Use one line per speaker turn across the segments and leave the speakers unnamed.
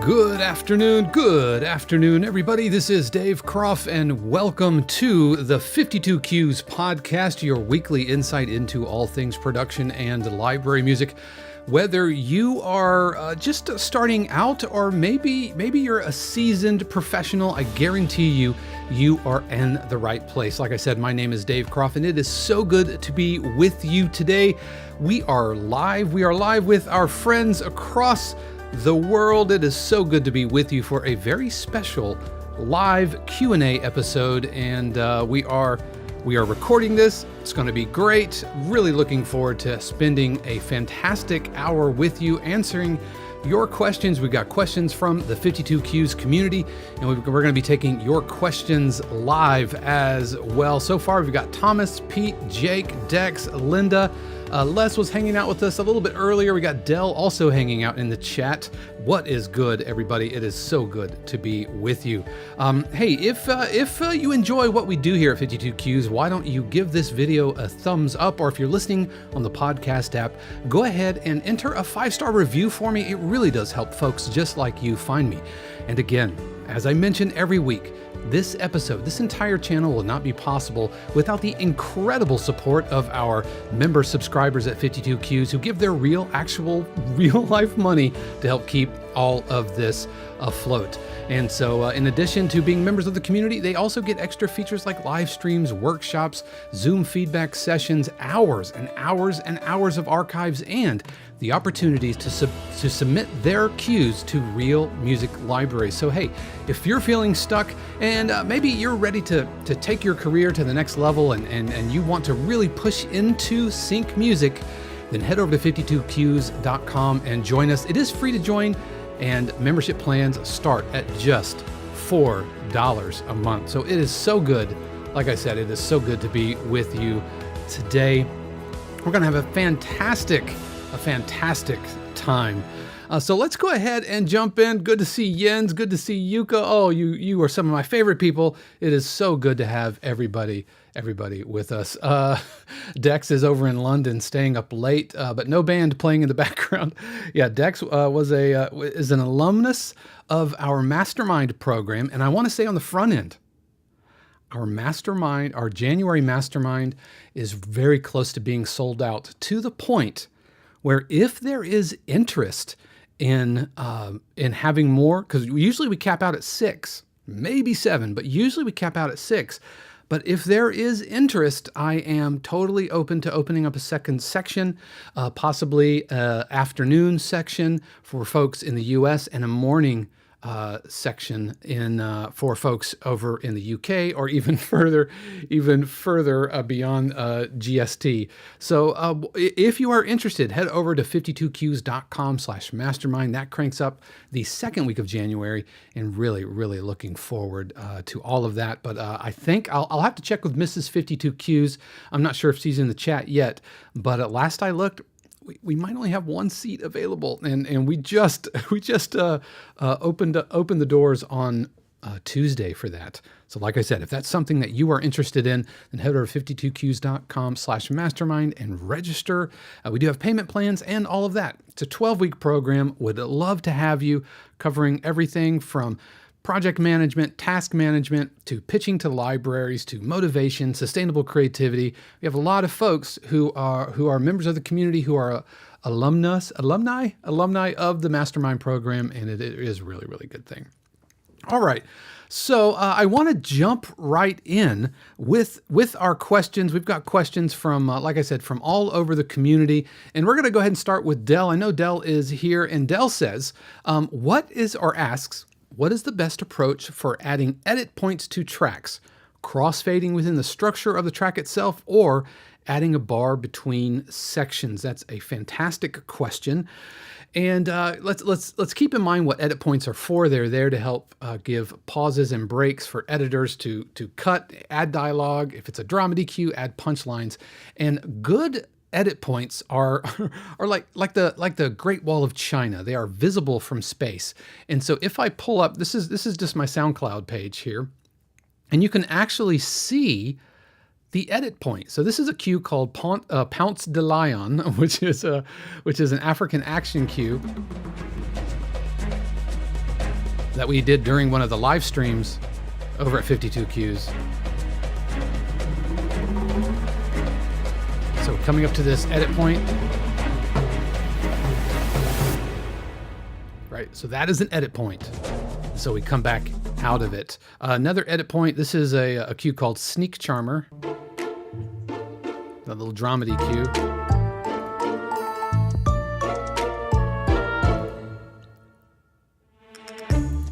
Good afternoon, everybody. This is Dave Croft, and welcome to the 52 Cues podcast, your weekly insight into all things production and library music. Whether you are just starting out, or maybe you're a seasoned professional, I guarantee you are in the right place. Like I said, my name is Dave Croft, and it is so good to be with you today. We are live with our friends across the world. It is so good to be with you for a very special live Q&A episode, and we are recording this. It's going to be great. Really looking forward to spending a fantastic hour with you, answering your questions. We've got questions from the 52 Cues community, and we're going to be taking your questions live as well. So far, we've got Thomas, Pete, Jake, Dex, Linda. Les was hanging out with us a little bit earlier. We got Dell also hanging out in the chat. What is good, everybody? It is so good to be with you. Hey, if you enjoy what we do here at 52 Cues, why don't you give this video a thumbs up? Or if you're listening on the podcast app, go ahead and enter a 5-star review for me. It really does help folks just like you find me. And again, as I mention every week, this entire channel will not be possible without the incredible support of our member subscribers at 52 Cues who give their real life money to help keep all of this afloat. And so in addition to being members of the community, they also get extra features like live streams, workshops, Zoom feedback sessions, hours and hours and hours of archives, and the opportunities to submit their cues to real music libraries. So hey, if you're feeling stuck and maybe you're ready to take your career to the next level and you want to really push into sync music, then head over to 52cues.com and join us. It is free to join, and membership plans start at just $4 a month. So it is so good. Like I said, it is so good to be with you today. We're going to have a fantastic time. So let's go ahead and jump in. Good to see Jens. Good to see Yuka. Oh, you are some of my favorite people. It is so good to have everybody with us. Dex is over in London staying up late, but no band playing in the background. Yeah, Dex is an alumnus of our mastermind program. And I want to say on the front end, our January mastermind is very close to being sold out, to the point where if there is interest in having more, because usually we cap out at 6, maybe 7, but usually we cap out at 6. But if there is interest, I am totally open to opening up a second section, possibly afternoon section for folks in the US, and a morning section for folks over in the UK, or even further beyond GST. So if you are interested, head over to 52cues.com/mastermind. That cranks up the second week of January, and really looking forward to all of that. But I think I'll have to check with Mrs. 52 Cues. I'm not sure if she's in the chat yet, but at last I looked, we might only have one seat available, and we just opened the doors on Tuesday for that. So like I said, if that's something that you are interested in, then head over to 52cues.com/mastermind and register. We do have payment plans and all of that. It's a 12-week program. Would love to have you, covering everything from project management, task management, to pitching to libraries, to motivation, sustainable creativity. We have a lot of folks who are members of the community, who are alumni of the Mastermind program, and it is really good thing. All right. So I want to jump right in with our questions. We've got questions from, like I said, from all over the community, and we're going to go ahead and start with Dell. I know Dell is here, and Dell says, asks, what is the best approach for adding edit points to tracks? Crossfading within the structure of the track itself, or adding a bar between sections? That's a fantastic question. And let's keep in mind what edit points are for. They're there to help give pauses and breaks for editors to cut, add dialogue. If it's a dramedy cue, add punchlines. And good edit points are like the Great Wall of China. They are visible from space. And so if I pull up, this is just my SoundCloud page here, and you can actually see the edit point. So this is a cue called Pounce de Lion, which is an African action cue. that we did during one of the live streams over at 52Qs. So coming up to this edit point. Right, so that is an edit point. So we come back out of it. Another edit point, this is a cue called Sneak Charmer. A little dramedy cue.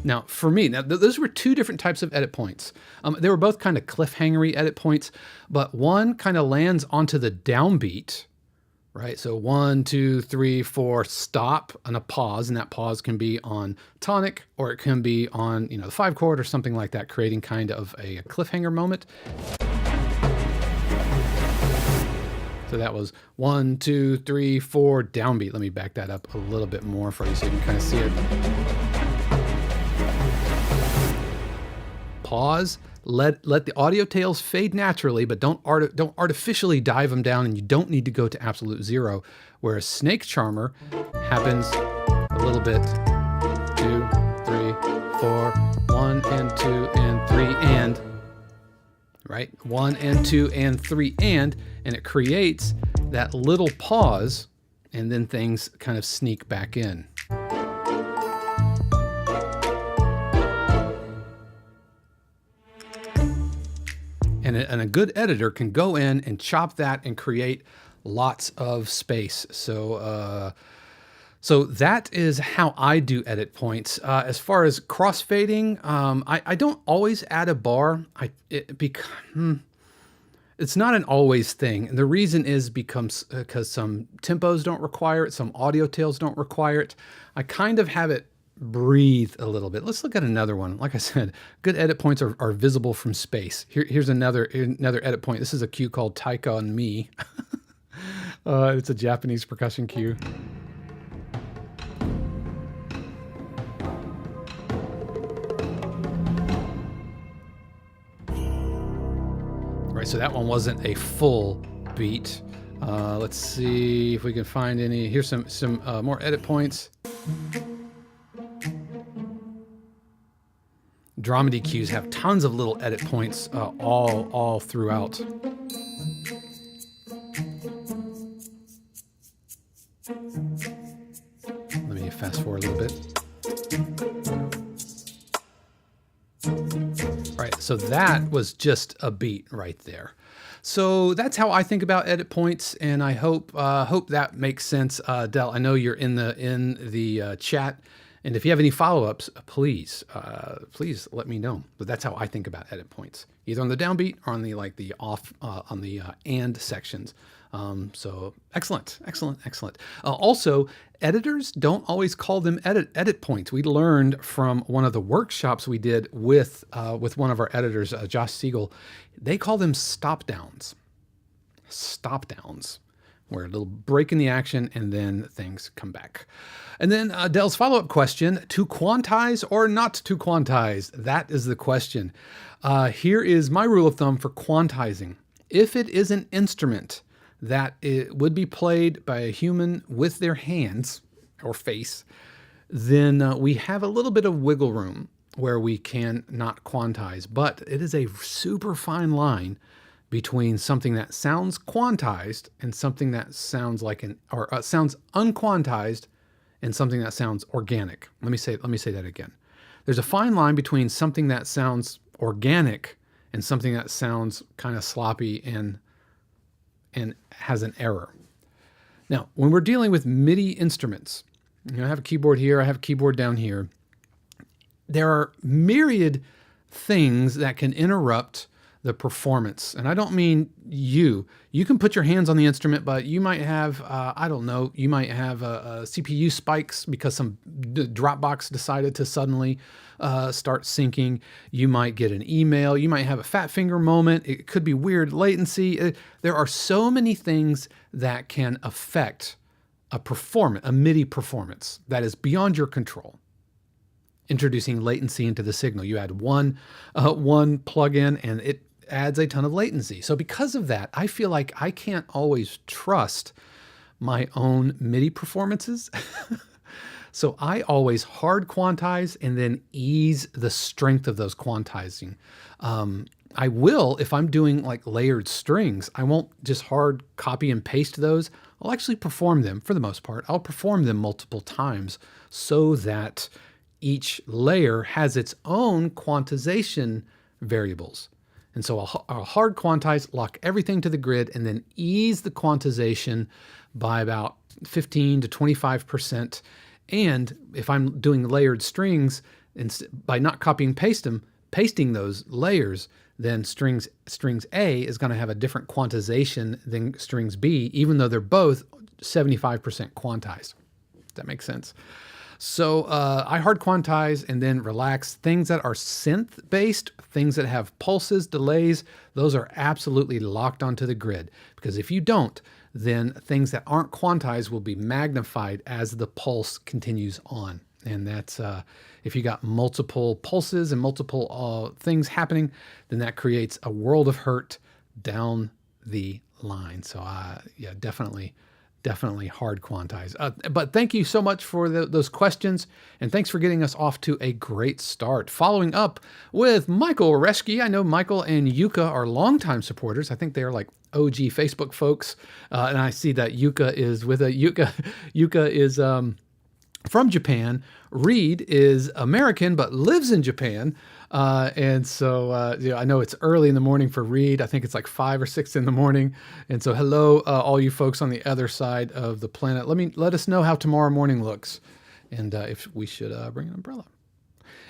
Now, for me, those were two different types of edit points. They were both kind of cliffhangery edit points, but one kind of lands onto the downbeat, right? So 1, 2, 3, 4, stop, and a pause, and that pause can be on tonic, or it can be on, the 5 chord or something like that, creating kind of a cliffhanger moment. So that was 1, 2, 3, 4, downbeat. Let me back that up a little bit more for you so you can kind of see it. Pause, let the audio tails fade naturally, but don't artificially dive them down, and you don't need to go to absolute 0. Whereas Snake Charmer happens a little bit. 2, 3, 4, 1 and 2 and 3 and, right? 1 and 2 and 3 and it creates that little pause, and then things kind of sneak back in. And a good editor can go in and chop that and create lots of space. So that is how I do edit points. As far as crossfading, I don't always add a bar. It's not an always thing. And the reason is because some tempos don't require it, some audio tails don't require it. I kind of have it breathe a little bit. Let's look at another one. Like I said, good edit points are visible from space. Here's another edit point. This is a cue called Taika on Me. It's a Japanese percussion cue. Right, so that one wasn't a full beat. Let's see if we can find any. Here's some more edit points. Dramedy cues have tons of little edit points all throughout. Let me fast forward a little bit. Right, so that was just a beat right there. So that's how I think about edit points, and I hope that makes sense. Del, I know you're in the chat. And if you have any follow-ups, please let me know. But that's how I think about edit points, either on the downbeat or on the off on the and sections. So excellent. Also, editors don't always call them edit points. We learned from one of the workshops we did with one of our editors, Josh Siegel. They call them stop downs. Where a little break in the action and then things come back. And then Dell's follow-up question, to quantize or not to quantize? That is the question. Here is my rule of thumb for quantizing. If it is an instrument that it would be played by a human with their hands or face, then we have a little bit of wiggle room where we can not quantize. But it is a super fine line between something that sounds quantized and something that sounds like sounds unquantized and something that sounds organic. Let me say that again. There's a fine line between something that sounds organic and something that sounds kind of sloppy and has an error. Now, when we're dealing with MIDI instruments, I have a keyboard here, I have a keyboard down here. There are myriad things that can interrupt the performance. And I don't mean you can put your hands on the instrument, but you might have, you might have a CPU spikes because some Dropbox decided to suddenly start syncing. You might get an email. You might have a fat finger moment. It could be weird latency. There are so many things that can affect a MIDI performance that is beyond your control. Introducing latency into the signal. You add one plugin and it adds a ton of latency. So because of that, I feel like I can't always trust my own MIDI performances. So I always hard quantize and then ease the strength of those quantizing. I will, if I'm doing like layered strings, I won't just hard copy and paste those. I'll actually perform them for the most part. I'll perform them multiple times so that each layer has its own quantization variables. And so I'll hard quantize, lock everything to the grid, and then ease the quantization by about 15 to 25%. And if I'm doing layered strings, by not copying pasting those layers, then strings A is going to have a different quantization than strings B, even though they're both 75% quantized. Does that make sense? So I hard quantize and then relax. Things that are synth based, things that have pulses, delays, those are absolutely locked onto the grid. Because if you don't, then things that aren't quantized will be magnified as the pulse continues on. And that's, if you got multiple pulses and multiple things happening, then that creates a world of hurt down the line. So yeah, definitely hard quantize. But thank you so much for those questions, and thanks for getting us off to a great start. Following up with Michael Reschke. I know Michael and Yuka are longtime supporters. I think they are like OG Facebook folks, and I see that Yuka is with a Yuka is from Japan. Reed is American but lives in Japan. And so I know it's early in the morning for Reed. I think it's like 5 or 6 in the morning. And so hello, all you folks on the other side of the planet. Let us know how tomorrow morning looks, and if we should bring an umbrella.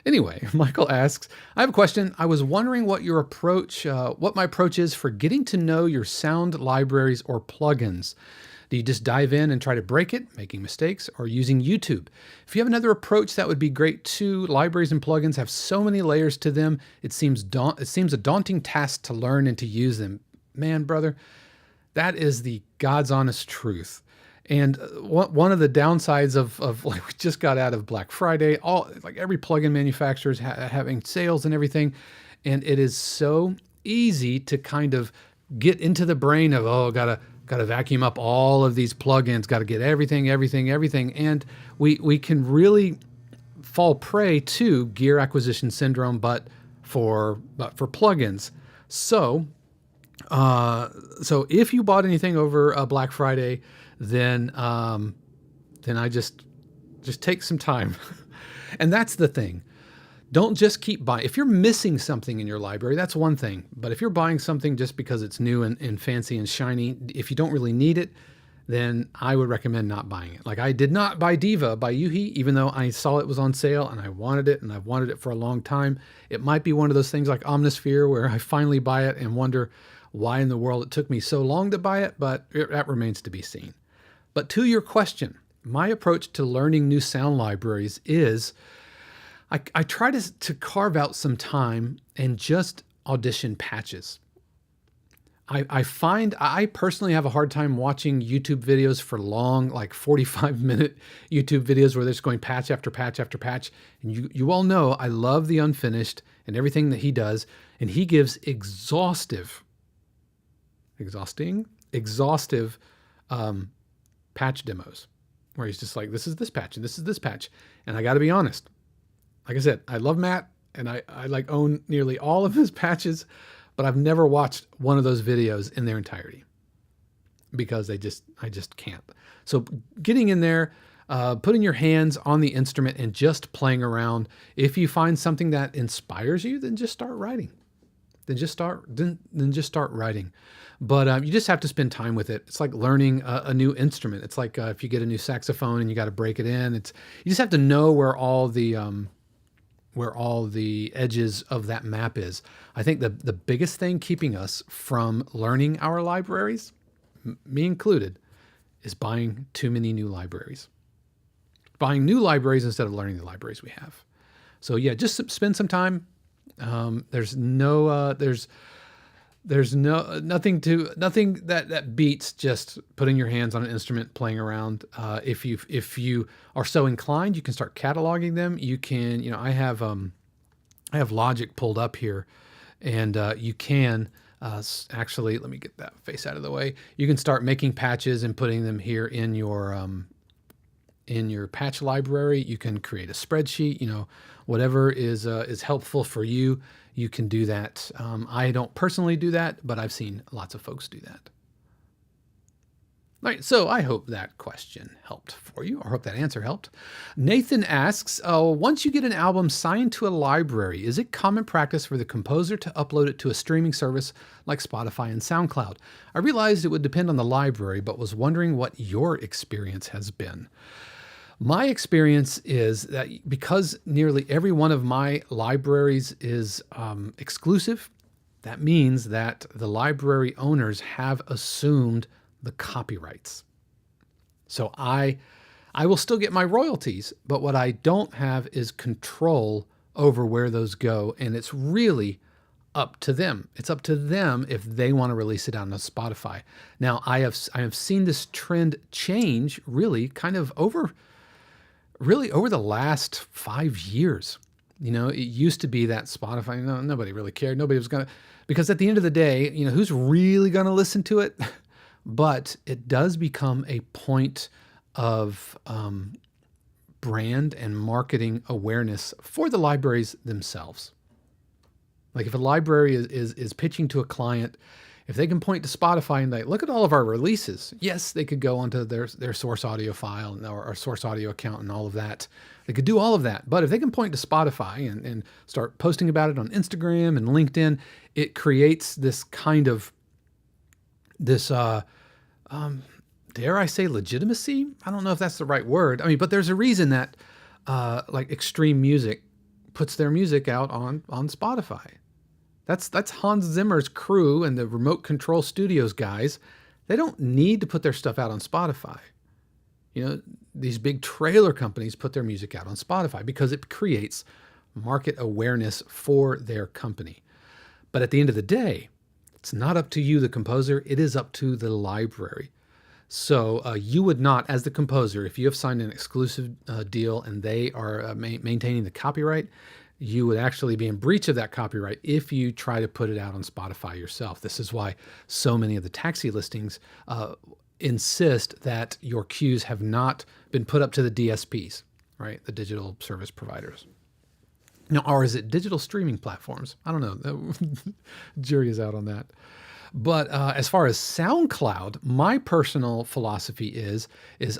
Anyway, Michael asks, I have a question. I was wondering what my approach is for getting to know your sound libraries or plugins. Do you just dive in and try to break it, making mistakes, or using YouTube? If you have another approach, that would be great too. Libraries and plugins have so many layers to them. It seems a daunting task to learn and to use them. Man, brother, that is the God's honest truth. And one of the downsides of like, we just got out of Black Friday, every plugin manufacturer is having sales and everything. And it is so easy to kind of get into the brain of, gotta vacuum up all of these plugins, got to get everything. And we can really fall prey to gear acquisition syndrome, but for plugins. So if you bought anything over Black Friday, then I just take some time. And that's the thing. Don't just keep buying. If you're missing something in your library, that's one thing. But if you're buying something just because it's new and fancy and shiny, if you don't really need it, then I would recommend not buying it. Like I did not buy Diva by Yuhi, even though I saw it was on sale and I wanted it, and I've wanted it for a long time. It might be one of those things like Omnisphere where I finally buy it and wonder why in the world it took me so long to buy it, but that remains to be seen. But to your question, my approach to learning new sound libraries is I try to carve out some time and just audition patches. I find I personally have a hard time watching YouTube videos for long, like 45-minute YouTube videos where they're just going patch after patch after patch. And you all know I love the Unfinished and everything that he does. And he gives exhaustive patch demos where he's just like, this is this patch and this is this patch. And I got to be honest. Like I said, I love Matt, and I like own nearly all of his patches, but I've never watched one of those videos in their entirety because I just can't. So getting in there, putting your hands on the instrument and just playing around. If you find something that inspires you, then just start writing. Then just start writing. But you just have to spend time with it. It's like learning a new instrument. It's like if you get a new saxophone and you got to break it in. You just have to know where all the edges of that map is. I think the biggest thing keeping us from learning our libraries, me included, is buying too many new libraries. Buying new libraries instead of learning the libraries we have. So yeah, just spend some time. There's nothing that beats just putting your hands on an instrument, playing around. If you are so inclined, you can start cataloging them. You can, I have Logic pulled up here, and you can actually, let me get that face out of the way. You can start making patches and putting them here in your in your patch library. You can create a spreadsheet, whatever is helpful for you. You can do that. I don't personally do that, but I've seen lots of folks do that. All right, so I hope that question helped for you, or hope that answer helped. Nathan asks, once you get an album signed to a library, is it common practice for the composer to upload it to a streaming service like Spotify and SoundCloud? I realized it would depend on the library, but was wondering what your experience has been. My experience is that because nearly every one of my libraries is exclusive, that means that the library owners have assumed the copyrights. So I will still get my royalties, but what I don't have is control over where those go, and it's really up to them. It's up to them if they want to release it on Spotify. Now, I have seen this trend change really kind of over the last 5 years. It used to be that Spotify, nobody really cared. Nobody was because at the end of the day, who's really going to listen to it? But it does become a point of brand and marketing awareness for the libraries themselves. Like if a library is pitching to a client, if they can point to Spotify and look at all of our releases, yes, they could go onto their source audio file or source audio account and all of that. They could do all of that. But if they can point to Spotify and start posting about it on Instagram and LinkedIn, it creates this kind of dare I say legitimacy? I don't know if that's the right word. But there's a reason that like Extreme Music puts their music out on Spotify. That's Hans Zimmer's crew and the Remote Control Studios guys. They don't need to put their stuff out on Spotify. These big trailer companies put their music out on Spotify because it creates market awareness for their company. But at the end of the day, it's not up to you, the composer. It is up to the library. So you would not, as the composer, if you have signed an exclusive deal and they are maintaining the copyright, you would actually be in breach of that copyright if you try to put it out on Spotify yourself. This is why so many of the taxi listings insist that your cues have not been put up to the DSPs, right? The digital service providers. Now, or is it digital streaming platforms? I don't know. Jury is out on that. But as far as SoundCloud, my personal philosophy is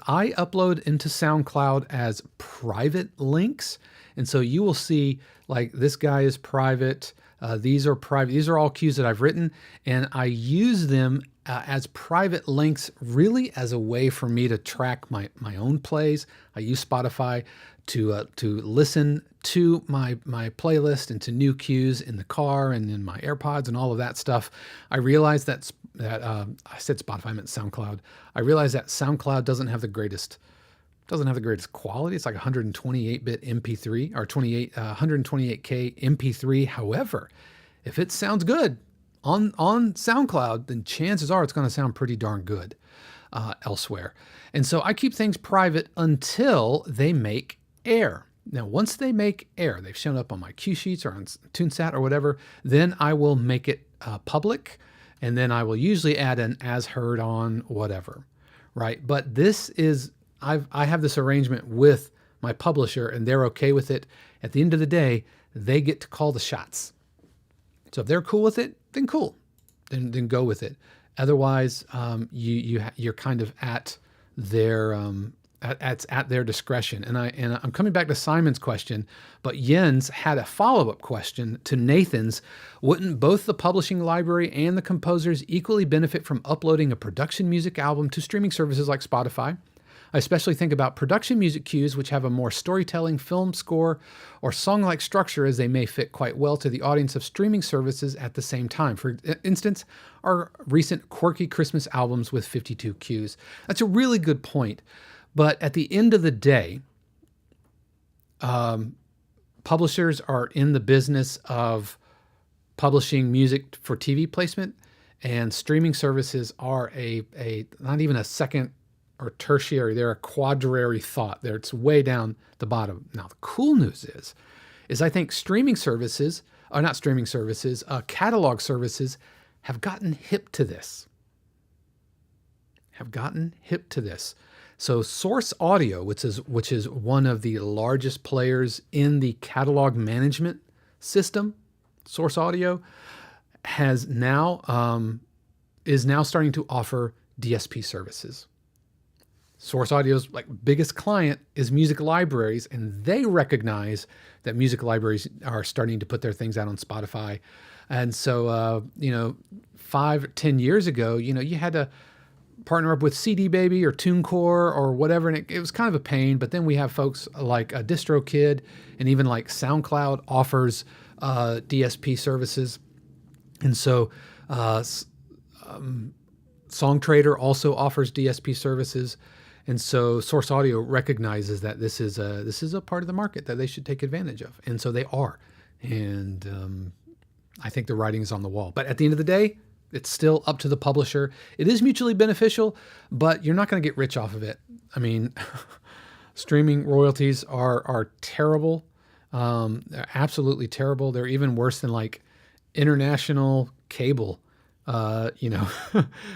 I upload into SoundCloud as private links. And so you will see like this guy is private. These are private. These are all cues that I've written. And I use them as private links really as a way for me to track my own plays. I use Spotify to listen to my playlist and to new cues in the car and in my AirPods and all of that stuff. I realized that I said Spotify, I meant SoundCloud. I realized that SoundCloud doesn't have the greatest quality. It's like 128-bit MP3 or 128K MP3. However, if it sounds good on SoundCloud, then chances are it's going to sound pretty darn good elsewhere. And so I keep things private until they make air. Now, once they make air, they've shown up on my cue sheets or on TuneSat or whatever, then I will make it public, and then I will usually add an as heard on whatever, right? But this is, I have this arrangement with my publisher, and they're okay with it. At the end of the day, they get to call the shots. So if they're cool with it, then cool, then go with it. Otherwise, you're kind of at their at their discretion. And I'm coming back to Simon's question, but Jens had a follow-up question to Nathan's. Wouldn't both the publishing library and the composers equally benefit from uploading a production music album to streaming services like Spotify? I especially think about production music cues, which have a more storytelling, film score, or song-like structure, as they may fit quite well to the audience of streaming services at the same time. For instance, our recent quirky Christmas albums with 52 cues. That's a really good point. But at the end of the day, publishers are in the business of publishing music for TV placement, and streaming services are a not even a second or tertiary, they're a quadrary thought. It's way down the bottom. Now, the cool news is I think catalog services have gotten hip to this. So Source Audio, which is one of the largest players in the catalog management system, Source Audio has now is now starting to offer DSP services. Source Audio's biggest client is music libraries, and they recognize that music libraries are starting to put their things out on Spotify. And so, 5-10 years ago, you had to partner up with CD Baby or TuneCore or whatever, and it was kind of a pain. But then we have folks like DistroKid, and even like SoundCloud offers DSP services. And so SongTrader also offers DSP services. And so Source Audio recognizes that this is a part of the market that they should take advantage of. And so they are. And I think the writing is on the wall. But at the end of the day, it's still up to the publisher. It is mutually beneficial, but you're not going to get rich off of it. I mean, streaming royalties are terrible. They're absolutely terrible. They're even worse than international cable,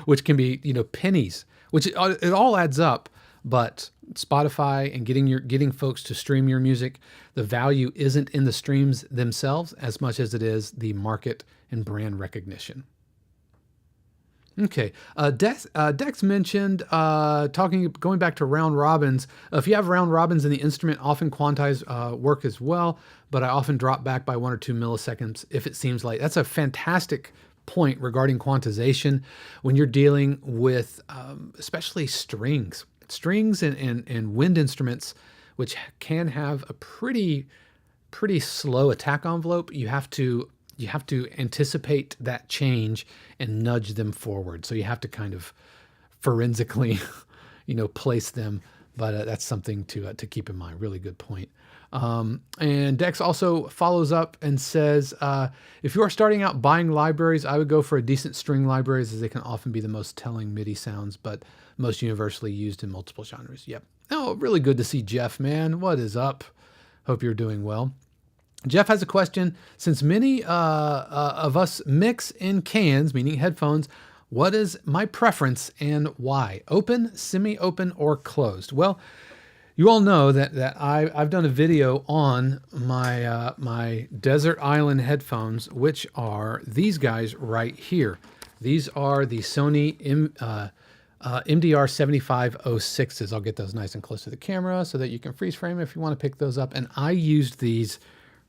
which can be, pennies, which it all adds up. But Spotify and getting folks to stream your music, the value isn't in the streams themselves as much as it is the market and brand recognition. Okay, Dex mentioned going back to round robins. If you have round robins in the instrument, often quantize work as well, but I often drop back by 1 or 2 milliseconds if it seems late. That's a fantastic point regarding quantization when you're dealing with especially strings and wind instruments, which can have a pretty slow attack envelope. You have to anticipate that change and nudge them forward. So you have to kind of forensically, place them. But that's something to keep in mind. Really good point. And Dex also follows up and says, if you are starting out buying libraries, I would go for a decent string libraries, as they can often be the most telling MIDI sounds, but most universally used in multiple genres. Yep. Oh, really good to see Jeff, man. What is up? Hope you're doing well. Jeff has a question. Since many of us mix in cans, meaning headphones, what is my preference and why? Open, semi-open, or closed? Well, you all know that I've done a video on my Desert Island headphones, which are these guys right here. These are the Sony MDR 7506s. I'll get those nice and close to the camera so that you can freeze frame if you want to pick those up. And I used these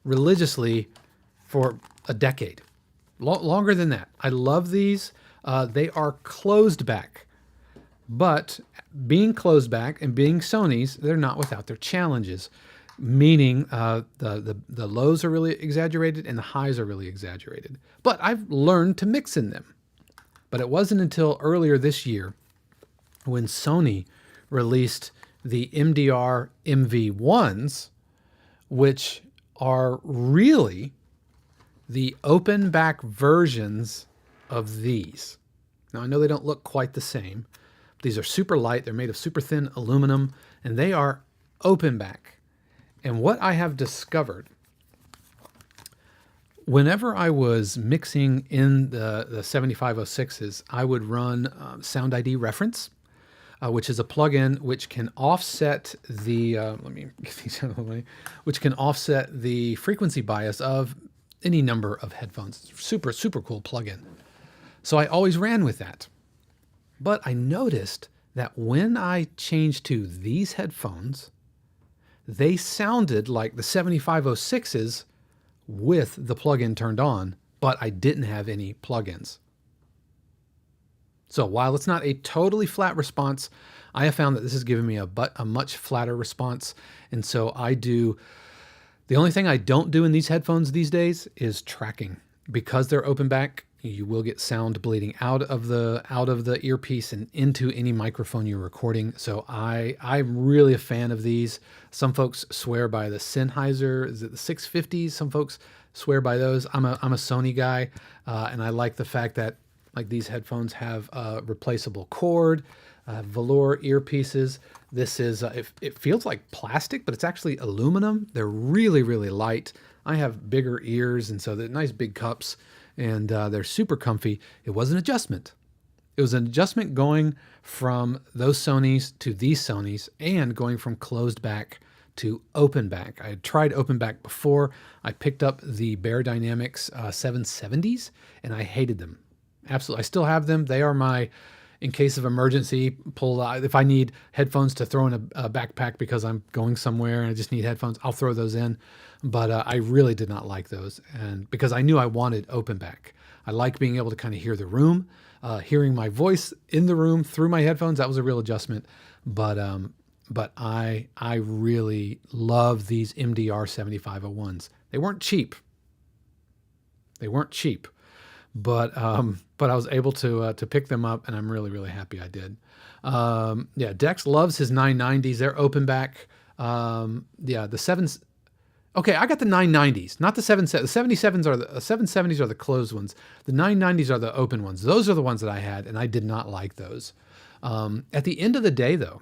religiously for a decade, longer than that. I love these. They are closed back, but being closed back and being Sony's, they're not without their challenges, meaning the lows are really exaggerated and the highs are really exaggerated. But I've learned to mix in them. But it wasn't until earlier this year when Sony released the MDR MV1s, which are really the open back versions of these. Now, I know they don't look quite the same. These are super light. They're made of super thin aluminum, and they are open back. And what I have discovered, whenever I was mixing in the 7506s, I would run Sound ID Reference, which is a plugin which can offset the which can offset the frequency bias of any number of headphones. It's super cool plugin. So I always ran with that. But I noticed that when I changed to these headphones, they sounded like the 7506s with the plugin turned on, but I didn't have any plugins. So while it's not a totally flat response, I have found that this has given me a much flatter response. And so the only thing I don't do in these headphones these days is tracking. Because they're open back, you will get sound bleeding out of the earpiece and into any microphone you're recording. So I'm really a fan of these. Some folks swear by the Sennheiser, is it the 650s? Some folks swear by those. I'm a Sony guy, and I like the fact that these headphones have a replaceable cord, velour earpieces. This is it feels like plastic, but it's actually aluminum. They're really light. I have bigger ears, and so they're nice big cups. And they're super comfy. It was an adjustment, It was an adjustment going from those Sonys to these Sonys and going from closed back to open back. I had tried open back before. I picked up the Bear Dynamics 770s and I hated them. Absolutely. I still have them. They are my, in case of emergency, pull out. If I need headphones to throw in a backpack because I'm going somewhere and I just need headphones, I'll throw those in. But I really did not like those, and because I knew I wanted open back. I like being able to kind of hear the room, hearing my voice in the room through my headphones. That was a real adjustment. But I really love these MDR 7501s. They weren't cheap. But I was able to pick them up, and I'm really happy I did. Yeah, Dex loves his 990s. They're open back. Yeah, the sevens. Okay, I got the 990s, not the 77s are the 770s are the closed ones. The 990s are the open ones. Those are the ones that I had, and I did not like those. At the end of the day, though,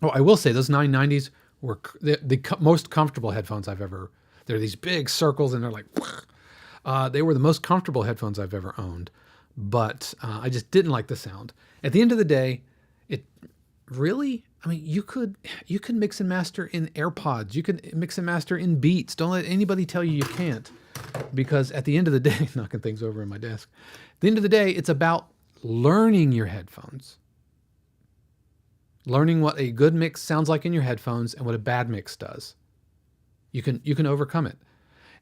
I will say those 990s were the most comfortable headphones I've ever. They're these big circles, and they're like. They were the most comfortable headphones I've ever owned, but I just didn't like the sound. At the end of the day, it really, I mean, you could mix and master in AirPods. You could mix and master in Beats. Don't let anybody tell you can't, because at the end of the day, knocking things over in my desk, at the end of the day, it's about learning your headphones, learning what a good mix sounds like in your headphones and what a bad mix does. You can overcome it.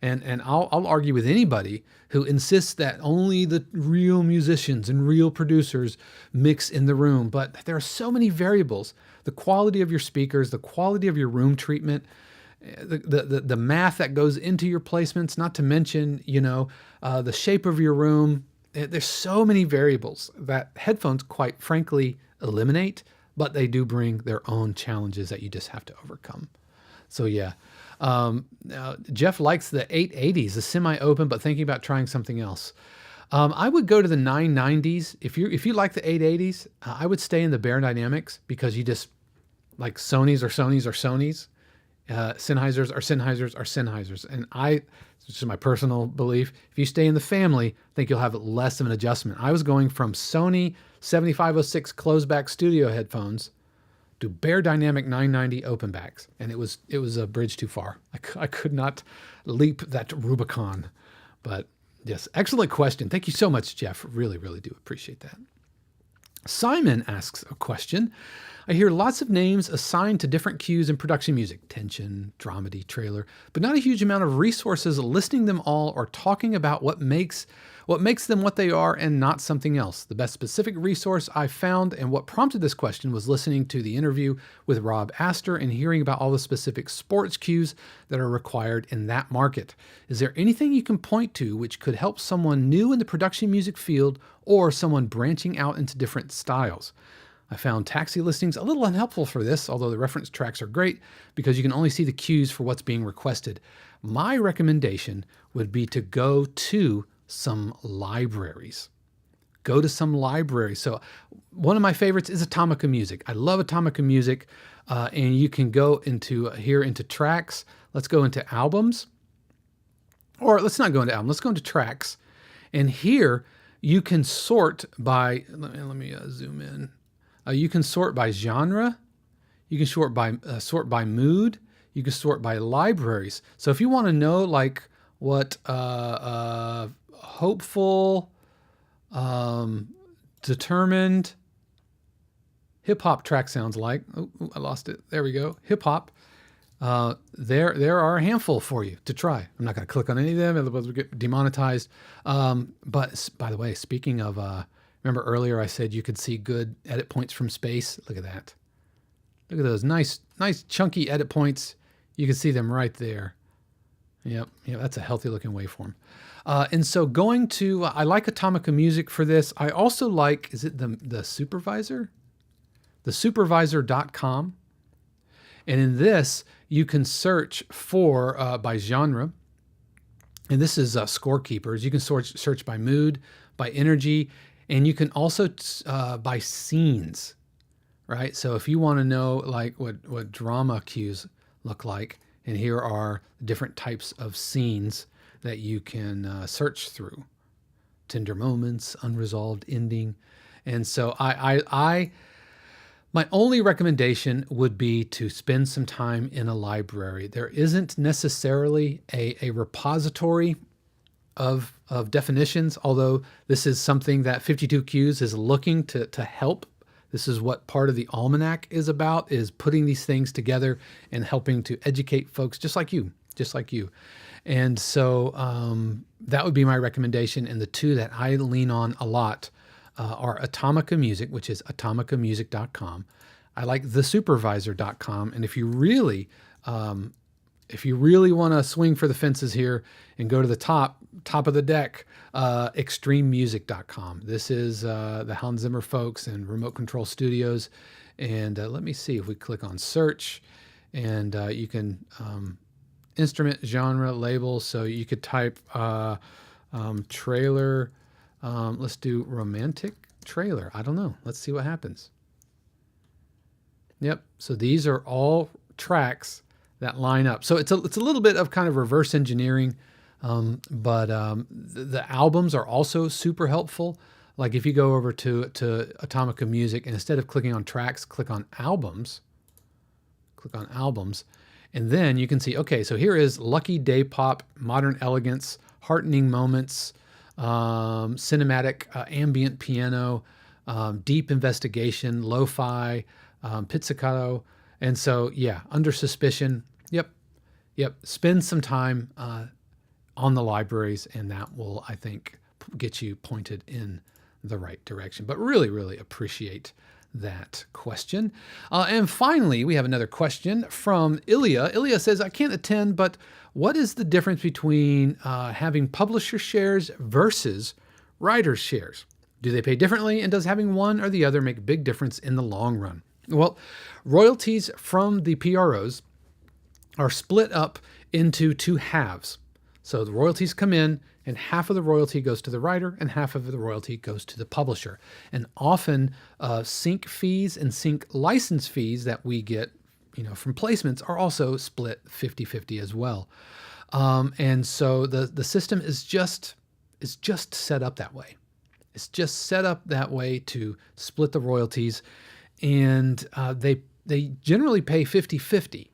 And I'll argue with anybody who insists that only the real musicians and real producers mix in the room. But there are so many variables. The quality of your speakers, the quality of your room treatment, the math that goes into your placements, not to mention, the shape of your room. There's so many variables that headphones, quite frankly, eliminate, but they do bring their own challenges that you just have to overcome. So yeah. Jeff likes the 880s, the semi-open, but thinking about trying something else. I would go to the 990s. If you like the 880s, I would stay in the Bear Dynamics, because you just like Sonys are Sonys are Sonys. Sennheisers are Sennheisers are Sennheisers. And this is my personal belief, if you stay in the family, I think you'll have less of an adjustment. I was going from Sony 7506 closed back studio headphones to Bear Dynamic 990 open backs, and it was a bridge too far. I could not leap that Rubicon. But yes, excellent question. Thank you so much, Jeff. Really do appreciate that. Simon asks a question. I hear lots of names assigned to different cues in production music, tension, dramedy, trailer, but not a huge amount of resources listing them all or talking about what makes them what they are and not something else. The best specific resource I found and what prompted this question was listening to the interview with Rob Astor and hearing about all the specific sports cues that are required in that market. Is there anything you can point to which could help someone new in the production music field or someone branching out into different styles? I found taxi listings a little unhelpful for this, although the reference tracks are great because you can only see the cues for what's being requested. My recommendation would be to go to some libraries. So one of my favorites is Atomica Music. I love Atomica Music, and you can go into tracks. Let's go into albums, or let's not go into albums. Let's go into tracks, and here you can sort by. Let me zoom in. You can sort by genre. You can sort by mood. You can sort by libraries. So if you want to know like what hopeful, determined hip hop track sounds like. Oh, I lost it. There we go. Hip hop. There are a handful for you to try. I'm not going to click on any of them, otherwise we get demonetized. But by the way, speaking of, remember earlier I said you could see good edit points from space. Look at that. Look at those nice chunky edit points. You can see them right there. Yep, that's a healthy looking waveform. And so going to, I like Atomica Music for this. I also like, is it the Supervisor? The Supervisor.com. And in this, you can search for, by genre. And this is Scorekeepers. You can search by mood, by energy, and you can also by scenes, right? So if you want to know like what drama cues look like, and here are different types of scenes that you can search through. Tender moments, unresolved ending. And so my only recommendation would be to spend some time in a library. There isn't necessarily a repository of definitions, although this is something that 52Qs is looking to help. This is what part of the almanac is about, is putting these things together and helping to educate folks just like you. And so that would be my recommendation. And the two that I lean on a lot are Atomica Music, which is atomicamusic.com. I like thesupervisor.com. And if you really want to swing for the fences here and go to the top of the deck, extrememusic.com. This is the Hans Zimmer folks and Remote Control Studios. And let me see if we click on search, and you can instrument, genre, label. So you could type trailer. Let's do romantic trailer. I don't know. Let's see what happens. Yep. So these are all tracks that line up. So it's a little bit of kind of reverse engineering, but the albums are also super helpful. Like if you go over to Atomica Music, and instead of clicking on tracks, click on albums. And then you can see, okay, so here is Lucky Day Pop, Modern Elegance, Heartening Moments, Cinematic, Ambient Piano, Deep Investigation, Lo-Fi, Pizzicato. And so, yeah, Under Suspicion. Yep. Spend some time on the libraries, and that will, I think, get you pointed in the right direction. But really, really appreciate that question. And finally, we have another question from Ilya. Ilya says, I can't attend, but what is the difference between having publisher shares versus writer's shares? Do they pay differently? And does having one or the other make a big difference in the long run? Well, royalties from the PROs are split up into two halves. So the royalties come in, and half of the royalty goes to the writer and half of the royalty goes to the publisher. And often sync fees and sync license fees that we get, from placements are also split 50-50 as well. And so the system is just set up that way. It's just set up that way to split the royalties, and they generally pay 50-50.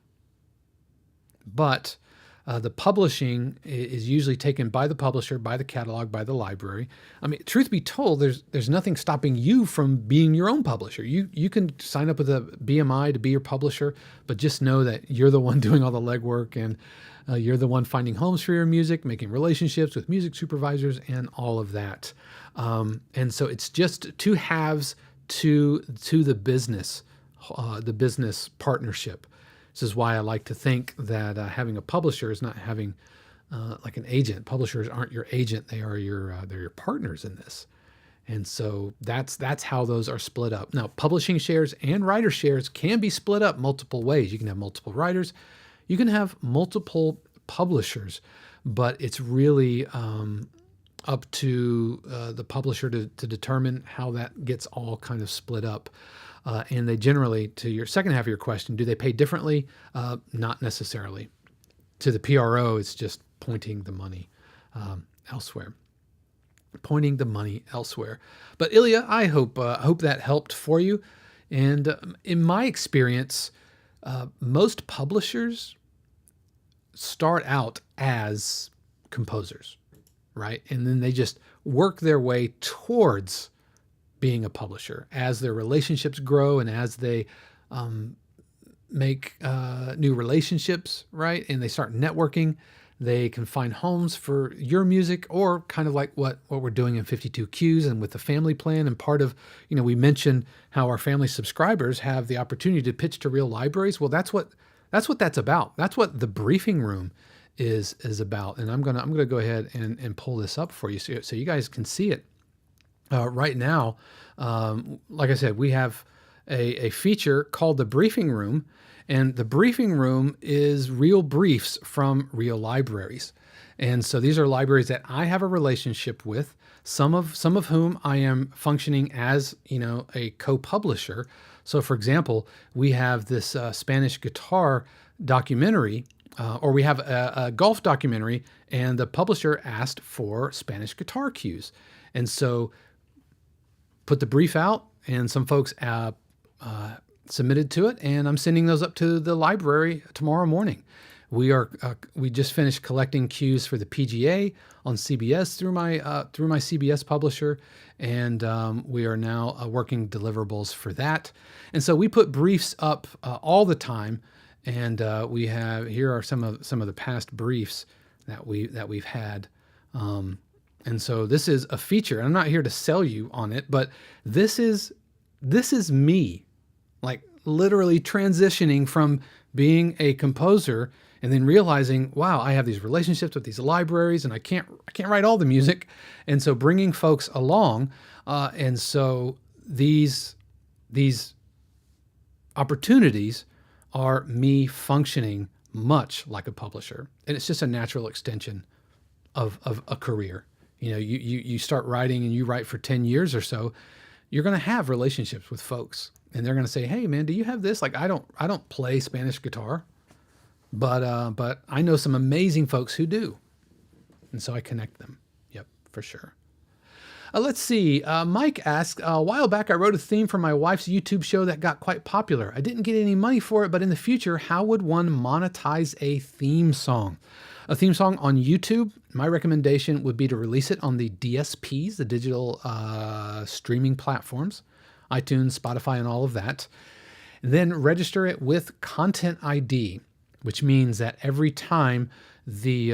But the publishing is usually taken by the publisher, by the catalog, by the library. I mean, truth be told, there's nothing stopping you from being your own publisher. You can sign up with a BMI to be your publisher, but just know that you're the one doing all the legwork, and you're the one finding homes for your music, making relationships with music supervisors, and all of that. And so it's just two halves to the business partnership. This is why I like to think that having a publisher is not having like an agent. Publishers aren't your agent; they're your partners in this. And so that's how those are split up. Now, publishing shares and writer shares can be split up multiple ways. You can have multiple writers, you can have multiple publishers, but it's really up to the publisher to determine how that gets all kind of split up. And they generally, to your second half of your question, do they pay differently? Not necessarily. To the PRO, it's just pointing the money elsewhere. But Ilya, I hope that helped for you. And in my experience, most publishers start out as composers, right? And then they just work their way towards being a publisher as their relationships grow and as they make new relationships, right? And they start networking. They can find homes for your music, or kind of like what we're doing in 52Qs and with the family plan. And part of, we mentioned how our family subscribers have the opportunity to pitch to real libraries. Well, that's what that's about. That's what the briefing room is about. And I'm gonna go ahead and pull this up for you so you guys can see it. Right now, like I said, we have a feature called the briefing room, and the briefing room is real briefs from real libraries. And so these are libraries that I have a relationship with, some of whom I am functioning as, a co-publisher. So for example, we have this Spanish guitar documentary, or we have a golf documentary, and the publisher asked for Spanish guitar cues. And so put the brief out, and some folks submitted to it, and I'm sending those up to the library tomorrow morning. We just finished collecting cues for the PGA on CBS through my CBS publisher, and we are now working deliverables for that. And so we put briefs up all the time, and here are some of the past briefs that we've had. And so this is a feature. I'm not here to sell you on it, but this is me, like literally transitioning from being a composer and then realizing, wow, I have these relationships with these libraries, and I can't write all the music, and so bringing folks along, and so these opportunities are me functioning much like a publisher, and it's just a natural extension of a career. You start writing and you write for 10 years or so, you're going to have relationships with folks, and they're going to say, hey man, do you have this? Like, I don't play Spanish guitar, but I know some amazing folks who do. And so I connect them. Yep, for sure. Let's see. Mike asked, a while back I wrote a theme for my wife's YouTube show that got quite popular. I didn't get any money for it, but in the future, how would one monetize a theme song? A theme song on YouTube, my recommendation would be to release it on the DSPs, the digital streaming platforms, iTunes, Spotify, and all of that. Then register it with Content ID, which means that every time the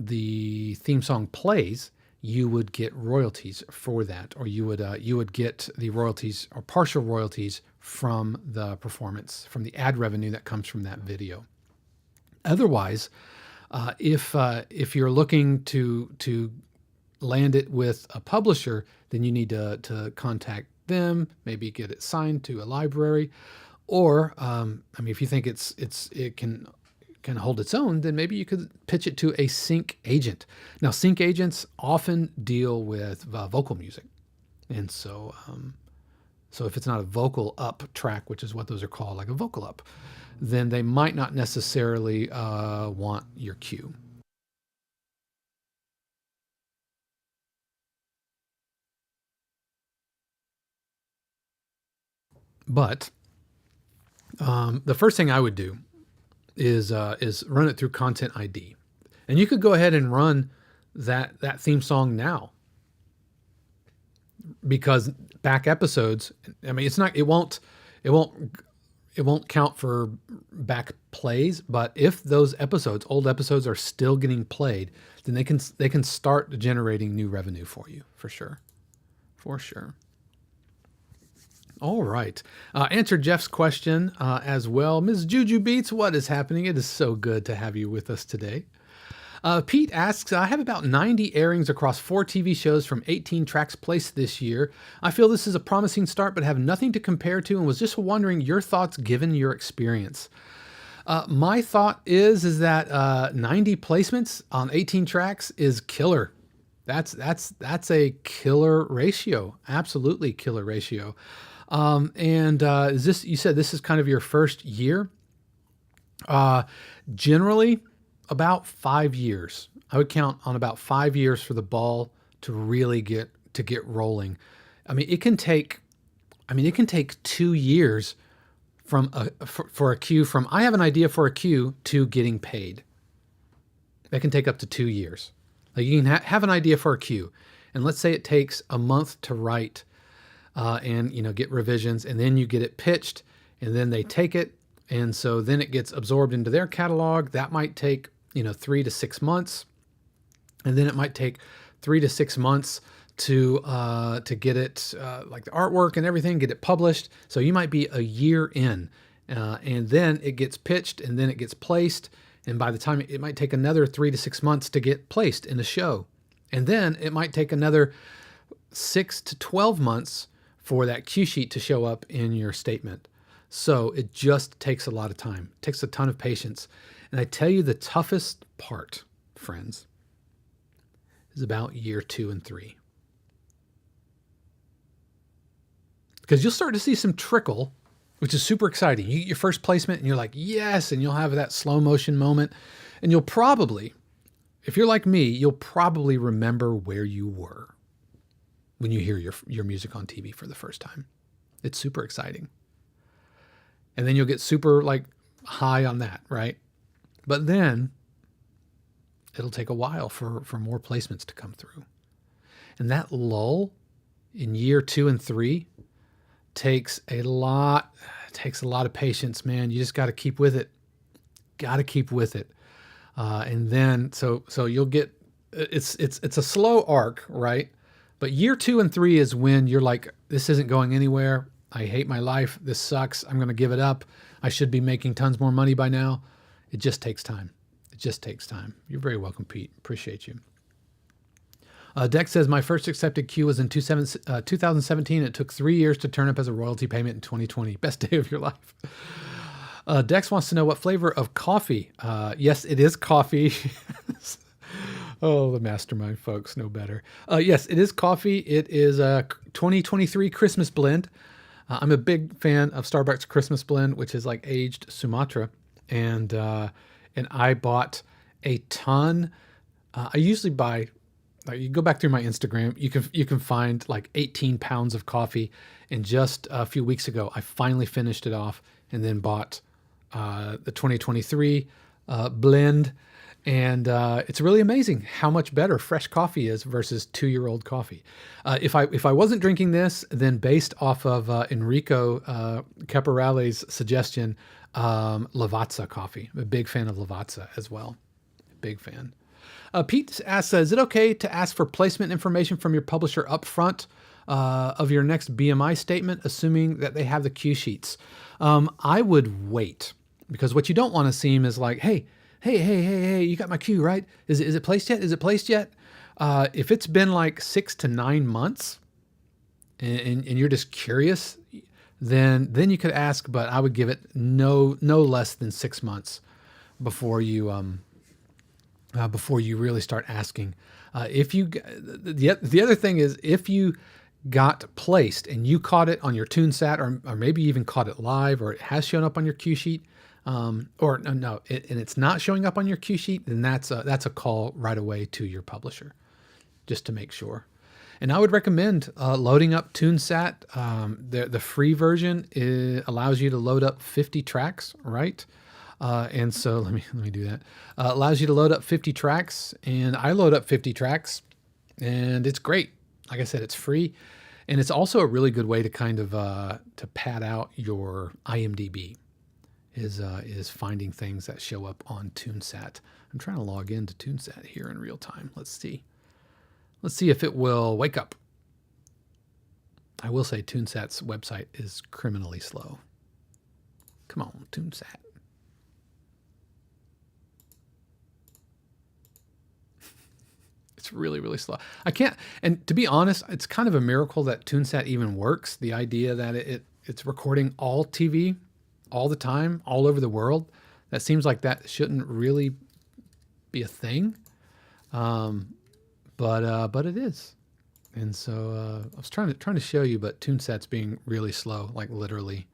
theme song plays, you would get royalties for that, or you would get the royalties or partial royalties from the performance, from the ad revenue that comes from that video. Otherwise, if you're looking to land it with a publisher, then you need to contact them, maybe get it signed to a library, or if you think it can hold its own, then maybe you could pitch it to a sync agent. Now, sync agents often deal with vocal music, and so if it's not a vocal up track, which is what those are called, like a vocal up, then they might not necessarily want your cue. But the first thing I would do is run it through Content ID, and you could go ahead and run that theme song now, because back episodes, it won't count for back plays, but if those old episodes are still getting played, then they can start generating new revenue for you, for sure. All right. Answer Jeff's question as well. Ms. Juju Beats, what is happening? It is so good to have you with us today. Pete asks, I have about 90 airings across 4 TV shows from 18 tracks placed this year. I feel this is a promising start, but have nothing to compare to, and was just wondering your thoughts given your experience. My thought is that 90 placements on 18 tracks is killer. That's a killer ratio. Absolutely killer ratio. You said this is kind of your first year? Generally about 5 years. I would count on about 5 years for the ball to really get rolling. It can take 2 years for a cue from I have an idea for a cue to getting paid. That can take up to 2 years. Like, you can have an idea for a cue, and let's say it takes a month to write, and get revisions, and then you get it pitched, and then they take it, and so then it gets absorbed into their catalog. That might take 3 to 6 months, and then it might take 3 to 6 months to get it like the artwork and everything, get it published. So you might be a year in, and then it gets pitched, and then it gets placed, and by the time it might take another 3 to 6 months to get placed in a show, and then it might take another 6 to 12 months for that cue sheet to show up in your statement. So it just takes a lot of time. It takes a ton of patience. And I tell you, the toughest part, friends, is about year 2 and 3. Because you'll start to see some trickle, which is super exciting. You get your first placement and you're like, yes, and you'll have that slow motion moment. And you'll probably, if you're like me, you'll probably remember where you were. when you hear your music on TV for the first time. It's super exciting. And then you'll get super like high on that, right? But then it'll take a while for more placements to come through. And that lull in year 2 and 3 takes a lot of patience, man. You just got to keep with it. And then, so you'll get, it's a slow arc, right? But year 2 and 3 is when you're like, this isn't going anywhere. I hate my life. This sucks. I'm going to give it up. I should be making tons more money by now. It just takes time. You're very welcome, Pete. Appreciate you. Dex says, my first accepted queue was in 2017. It took 3 years to turn up as a royalty payment in 2020. Best day of your life. Dex wants to know what flavor of coffee. Yes, it is coffee. Oh, the mastermind folks know better. Yes, it is coffee. It is a 2023 Christmas blend. I'm a big fan of Starbucks Christmas blend, which is like aged Sumatra. And I bought a ton. I usually buy, like, you go back through my Instagram, you can find like 18 pounds of coffee. And just a few weeks ago, I finally finished it off and then bought the 2023 blend. And it's really amazing how much better fresh coffee is versus 2-year-old coffee. If I wasn't drinking this, then based off of Enrico Caporale's suggestion, Lavazza coffee. I'm a big fan of Lavazza as well. Big fan. Pete asks, is it okay to ask for placement information from your publisher up front of your next BMI statement, assuming that they have the cue sheets? I would wait, because what you don't want to seem is like, hey, you got my cue, right? Is it placed yet? If it's been like 6 to 9 months and you're just curious, then you could ask, but I would give it no less than 6 months before you really start asking. The other thing is, if you got placed and you caught it on your TuneSat, or maybe even caught it live, or it has shown up on your cue sheet, and it's not showing up on your cue sheet, then that's a call right away to your publisher, just to make sure. And I would recommend loading up TuneSat. The free version allows you to load up 50 tracks, right? And so let me do that. Allows you to load up 50 tracks, and I load up 50 tracks, and it's great. Like I said, it's free, and it's also a really good way to kind of to pad out your IMDb. Is finding things that show up on TuneSat. I'm trying to log into TuneSat here in real time. Let's see if it will wake up. I will say TuneSat's website is criminally slow. Come on, TuneSat. It's really, really slow. I can't, and to be honest, it's kind of a miracle that TuneSat even works. The idea that it's recording all TV all the time, all over the world. That seems like that shouldn't really be a thing. But it is. And so I was trying to show you, but TuneSat's being really slow, like literally.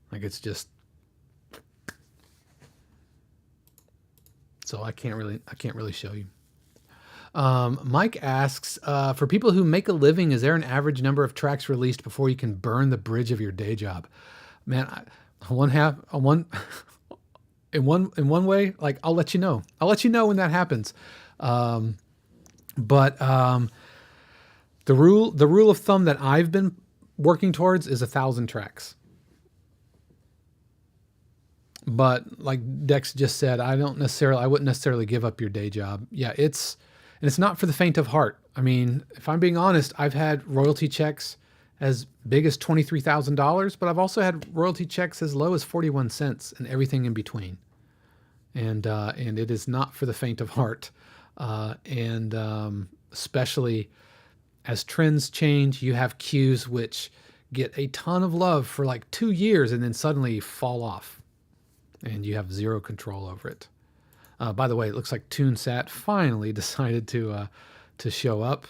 Like it's just, so I can't really show you. Mike asks, for people who make a living, is there an average number of tracks released before you can burn the bridge of your day job? Man, in one way, like I'll let you know when that happens. But the rule of thumb that I've been working towards is 1,000 tracks. But like Dex just said, I wouldn't necessarily give up your day job. Yeah, it's not for the faint of heart. I mean, if I'm being honest, I've had royalty checks as big as $23,000, but I've also had royalty checks as low as 41 cents and everything in between. And it is not for the faint of heart. Especially as trends change, you have cues which get a ton of love for like 2 years and then suddenly fall off, and you have zero control over it. By the way, it looks like TuneSat finally decided to show up.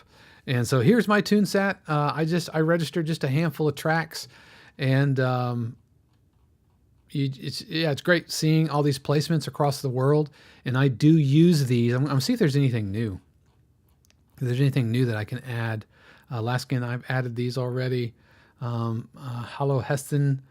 And so here's my TuneSat. I registered just a handful of tracks, and it's great seeing all these placements across the world. And I do use these. I'm gonna see if there's anything new. If there's anything new that I can add Alaskan, I've added these already. Hello Heston,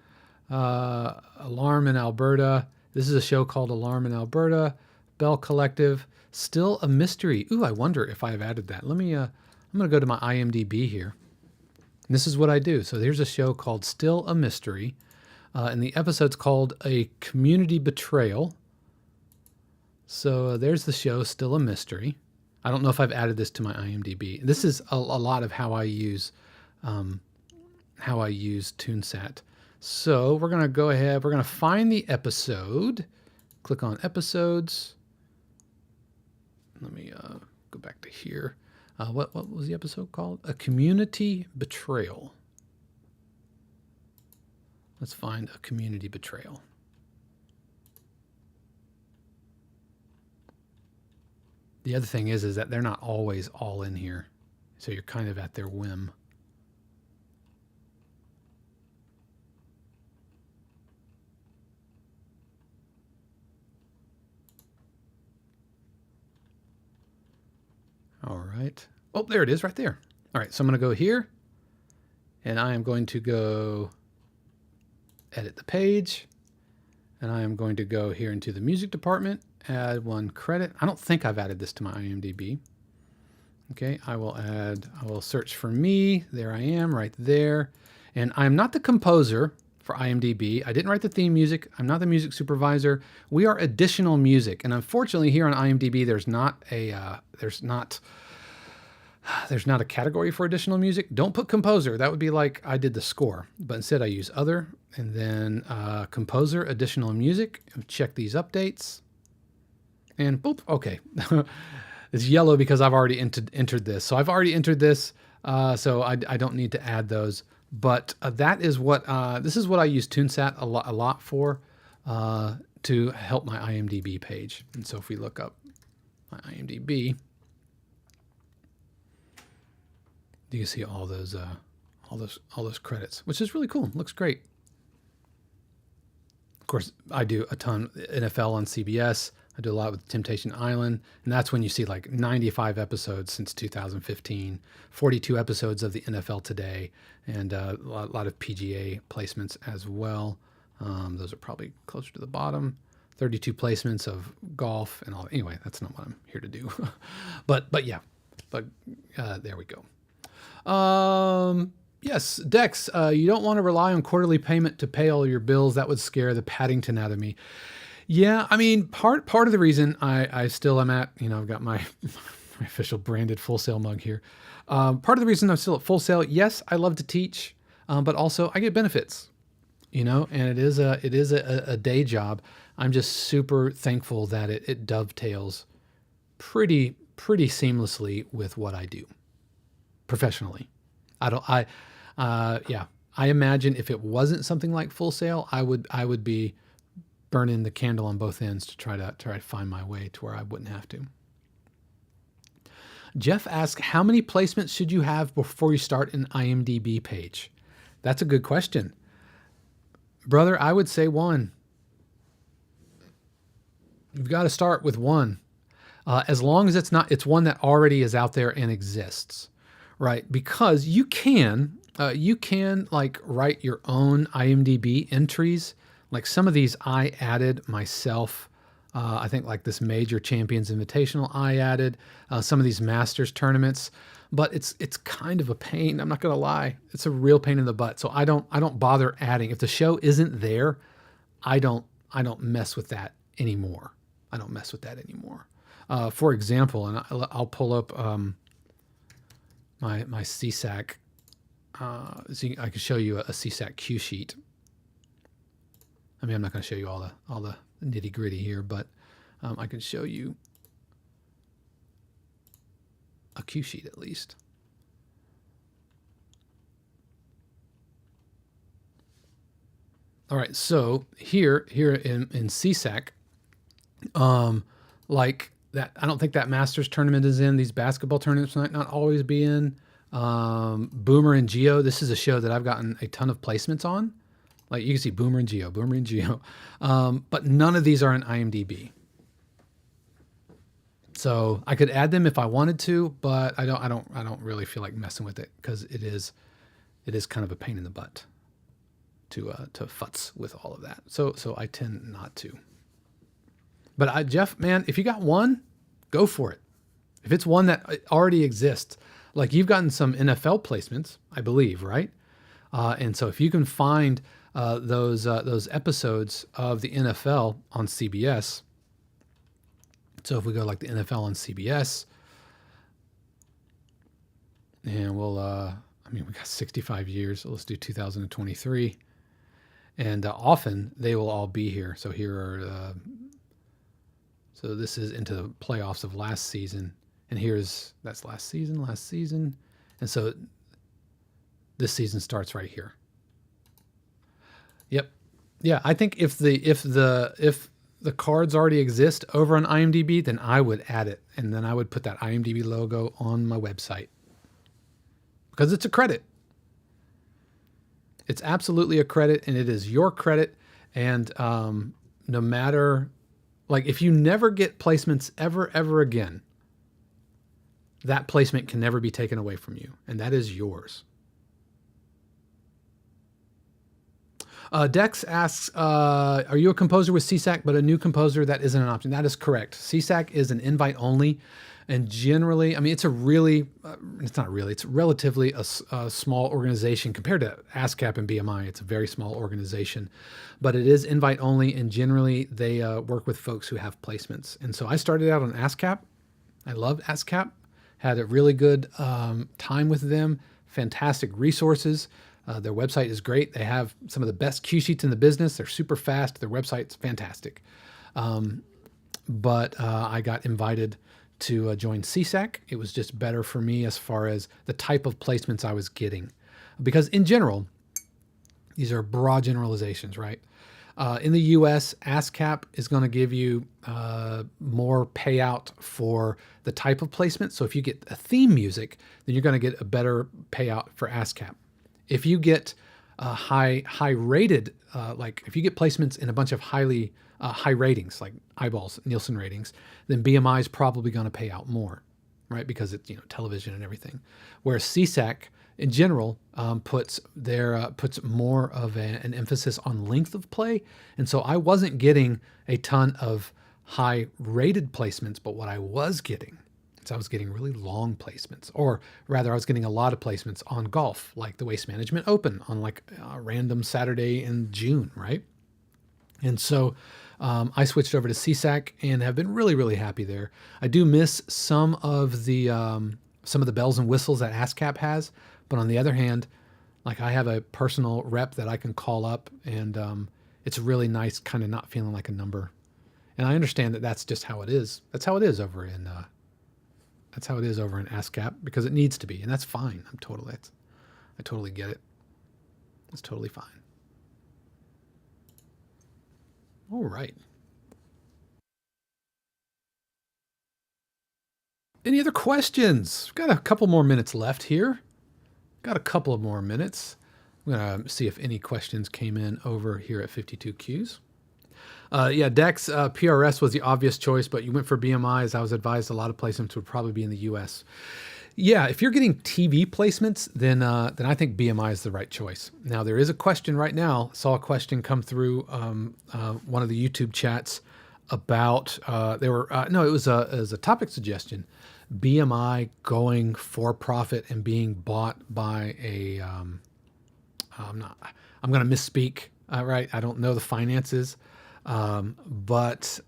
Alarm in Alberta. This is a show called Alarm in Alberta. Bell Collective, Still a Mystery. Ooh, I wonder if I have added that. I'm going to go to my IMDb here. And this is what I do. So there's a show called Still a Mystery. And the episode's called A Community Betrayal. So there's the show, Still a Mystery. I don't know if I've added this to my IMDb. This is a lot of how I use TuneSat. So we're going to go ahead. We're going to find the episode. Click on episodes. Let me go back to here. What was the episode called? A Community Betrayal. Let's find A Community Betrayal. The other thing is that they're not always all in here. So you're kind of at their whim. All right. Oh, there it is right there. All right, so I'm going to go here. And I am going to go edit the page. And I am going to go here into the music department. Add one credit. I don't think I've added this to my IMDb. Okay, I will search for me. There I am right there. And I'm not the composer for IMDb. I didn't write the theme music. I'm not the music supervisor. We are additional music. And unfortunately here on IMDb, there's not a category for additional music. Don't put composer. That would be like I did the score. But instead I use other and then composer, additional music. Check these updates. And boop, okay. It's yellow because I've already entered this. So I've already entered this, so I don't need to add those. But that is what, this is what I use TuneSat a lot for to help my IMDb page. And so if we look up my IMDb, you can see all those credits, which is really cool. Looks great. Of course, I do a ton NFL on CBS. I do a lot with Temptation Island, and that's when you see like 95 episodes since 2015, 42 episodes of the NFL Today, and a lot of PGA placements as well. Those are probably closer to the bottom. 32 placements of golf and all. Anyway, that's not what I'm here to do. but yeah, there we go. Yes, Dex, you don't want to rely on quarterly payment to pay all your bills. That would scare the Paddington out of me. Yeah, I mean, part of the reason I still am at, I've got my official branded Full Sail mug here. Part of the reason I'm still at Full Sail, yes, I love to teach, but also I get benefits, and it is a day job. I'm just super thankful that it dovetails pretty seamlessly with what I do professionally. I imagine if it wasn't something like Full Sail, I would be burning the candle on both ends to try to find my way to where I wouldn't have to. Jeff asks, how many placements should you have before you start an IMDb page? That's a good question. Brother, I would say one. You've got to start with one. As long as it's one that already is out there and exists, right? Because you can like write your own IMDb entries. Like some of these I added myself. I think like this Major Champions Invitational I added. Some of these Masters tournaments. But it's kind of a pain. I'm not going to lie. It's a real pain in the butt. So I don't bother adding. If the show isn't there, I don't mess with that anymore. For example, and I'll pull up my CSAC. So I can show you a CSAC cue sheet. I mean, I'm not going to show you all the nitty gritty here, but I can show you a cue sheet at least. All right, so here in CSAC, like that, I don't think that Masters tournament is in. These basketball tournaments might not always be in. Boomer and Geo, this is a show that I've gotten a ton of placements on. Like you can see Boomer and Geo. But none of these are in IMDb. So I could add them if I wanted to, but I don't really feel like messing with it because it is kind of a pain in the butt to futz with all of that. So I tend not to. But Jeff, man, if you got one, go for it. If it's one that already exists, like you've gotten some NFL placements, I believe, right? And so if you can find those episodes of the NFL on CBS, so if we go like the NFL on CBS, and we got 65 years, so let's do 2023. And often they will all be here. So here are, so this is into the playoffs of last season. And that's last season. And so this season starts right here. Yep. Yeah. I think if the cards already exist over on IMDb, then I would add it. And then I would put that IMDb logo on my website because it's a credit. It's absolutely a credit, and it is your credit. And no matter, like, if you never get placements ever again, that placement can never be taken away from you, and that is yours. Dex asks, are you a composer with CSAC, but a new composer that isn't an option? That is correct. CSAC is an invite only. And generally, I mean, it's relatively a small organization compared to ASCAP and BMI. It's a very small organization, but it is invite only. And generally they work with folks who have placements. And so I started out on ASCAP. I loved ASCAP, had a really good time with them, fantastic resources. Their website is great. They have some of the best cue sheets in the business. They're super fast. Their website's fantastic. But I got invited to join CSAC. It was just better for me as far as the type of placements I was getting. Because in general, these are broad generalizations, right? In the US, ASCAP is going to give you more payout for the type of placement. So if you get a theme music, then you're going to get a better payout for ASCAP. If you get high rated, like if you get placements in a bunch of high ratings, like eyeballs, Nielsen ratings, then BMI is probably going to pay out more, right? Because it's, television and everything. Whereas CSAC in general puts more of an emphasis on length of play. And so I wasn't getting a ton of high rated placements, but what I was getting, so I was getting really long placements, or rather I was getting a lot of placements on golf, like the Waste Management Open on like a random Saturday in June, right? And so I switched over to CSAC and have been really, really happy there. I do miss some of the bells and whistles that ASCAP has, but on the other hand, like I have a personal rep that I can call up, and it's really nice, kind of not feeling like a number. And I understand that that's just how it is. That's how it is over in ASCAP because it needs to be, and that's fine. I totally get it. It's totally fine. All right. Any other questions? We've got a couple more minutes left here. Got a couple of more minutes. I'm going to see if any questions came in over here at 52Qs. Dex, PRS was the obvious choice, but you went for BMI. As I was advised, a lot of placements would probably be in the US. Yeah, if you're getting TV placements, then I think BMI is the right choice. Now, there is a question right now. I saw a question come through one of the YouTube chats about, it was a topic suggestion, BMI going for profit and being bought by a, I'm going to misspeak, right? I don't know the finances, but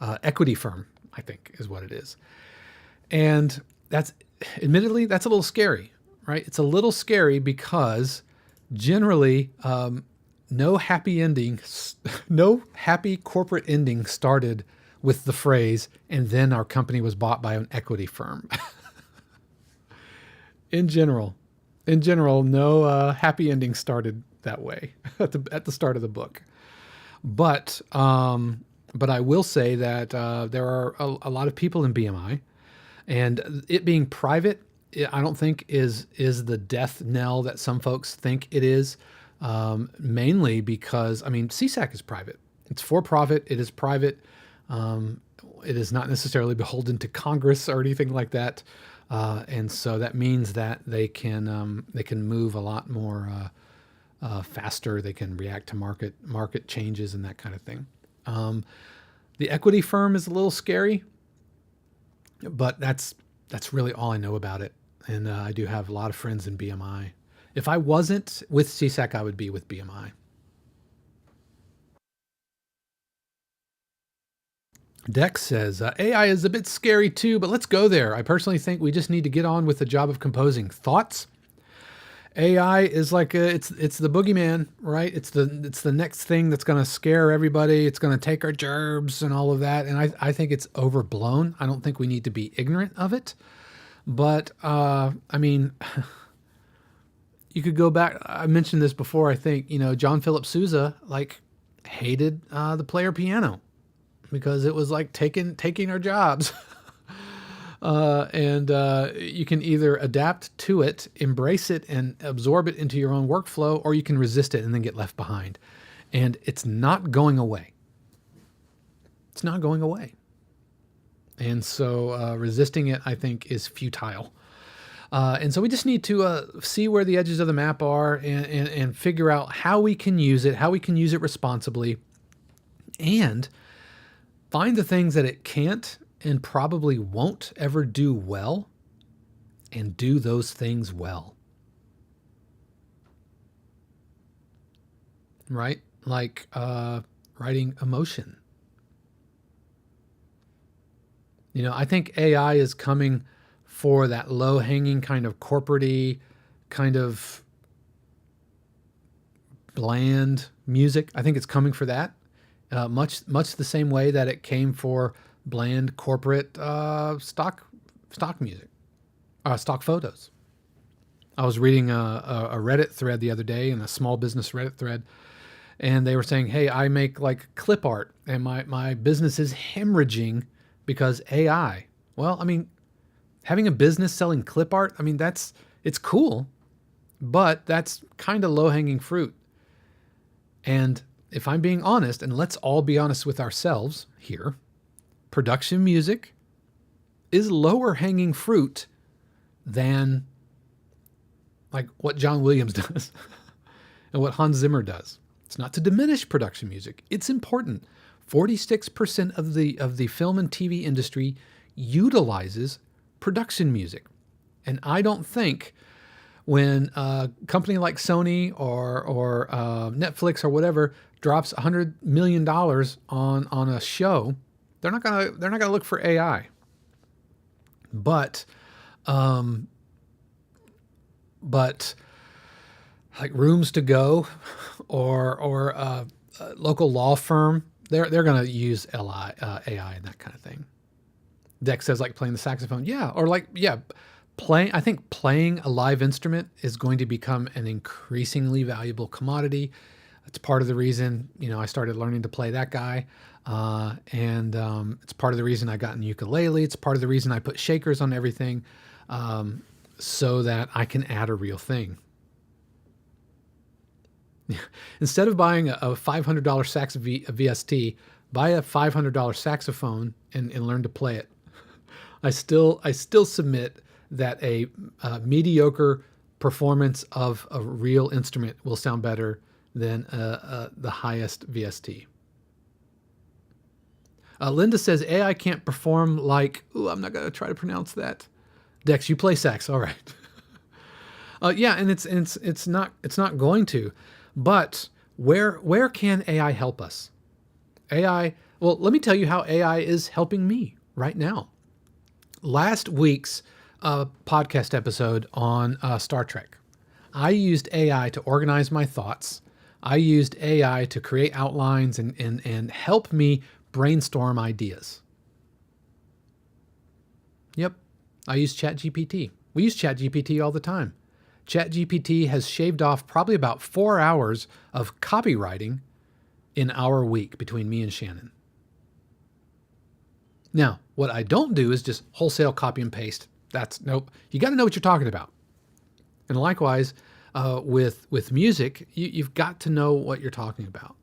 equity firm, I think is what it is. And that's admittedly, that's a little scary, right? It's a little scary because generally, no happy corporate ending started with the phrase, and then our company was bought by an equity firm. In general, no happy ending started that way at the start of the book. But I will say that there are a lot of people in BMI, and it being private, I don't think is the death knell that some folks think it is. Mainly because CSAC is private. It's for profit. It is private. it is not necessarily beholden to Congress or anything like that, and so that means that they can move a lot more faster. They can react to market changes and that kind of thing. The equity firm is a little scary, but that's really all I know about it. And I do have a lot of friends in BMI. If I wasn't with CSAC, I would be with BMI. Dex says, AI is a bit scary too, but let's go there. I personally think we just need to get on with the job of composing. Thoughts? AI is like it's the boogeyman, right? It's the next thing that's going to scare everybody. It's going to take our jobs and all of that. And I think it's overblown. I don't think we need to be ignorant of it. But I mean, you could go back. I mentioned this before. I think John Philip Sousa hated the player piano because it was like taking our jobs. And you can either adapt to it, embrace it, and absorb it into your own workflow, or you can resist it and then get left behind. And it's not going away. It's not going away. And so resisting it, I think, is futile. And so we just need to see where the edges of the map are and figure out how we can use it responsibly, and find the things that it can't and probably won't ever do well, and do those things well. Right? Like writing emotion. I think AI is coming for that low-hanging kind of corporate-y, kind of bland music. I think it's coming for that. Much the same way that it came for bland corporate stock music, stock photos. I was reading a Reddit thread the other day, in a small business Reddit thread, and they were saying, "Hey, I make clip art, and my business is hemorrhaging because AI." Well, I mean, having a business selling clip art, I mean, it's cool, but that's kind of low-hanging fruit. And if I'm being honest, and let's all be honest with ourselves here, production music is lower hanging fruit than what John Williams does and what Hans Zimmer does. It's not to diminish production music. It's important. 46% of the film and TV industry utilizes production music. And I don't think when a company like Sony or Netflix or whatever drops $100 million on a show, they're not gonna look for AI. But like Rooms to Go or a local law firm, they're gonna use AI and that kind of thing. Dex says playing the saxophone, yeah, or playing. I think playing a live instrument is going to become an increasingly valuable commodity. It's part of the reason I started learning to play that guy, and it's part of the reason I got in ukulele. It's part of the reason I put shakers on everything, so that I can add a real thing. Instead of buying a $500 sax VST, buy a $500 saxophone and learn to play it. I still submit that a mediocre performance of a real instrument will sound better than the highest VST. Linda says AI can't perform I'm not gonna try to pronounce that. Dex, you play sax, all right? Yeah, and it's not going to. But where can AI help us? AI. Well, let me tell you how AI is helping me right now. Last week's podcast episode on Star Trek, I used AI to organize my thoughts. I used AI to create outlines and help me brainstorm ideas. Yep, I use ChatGPT. We use ChatGPT all the time. ChatGPT has shaved off probably about 4 hours of copywriting in our week between me and Shannon. Now, what I don't do is just wholesale copy and paste. Nope. You got to know what you're talking about. And likewise, with music, you've got to know what you're talking about.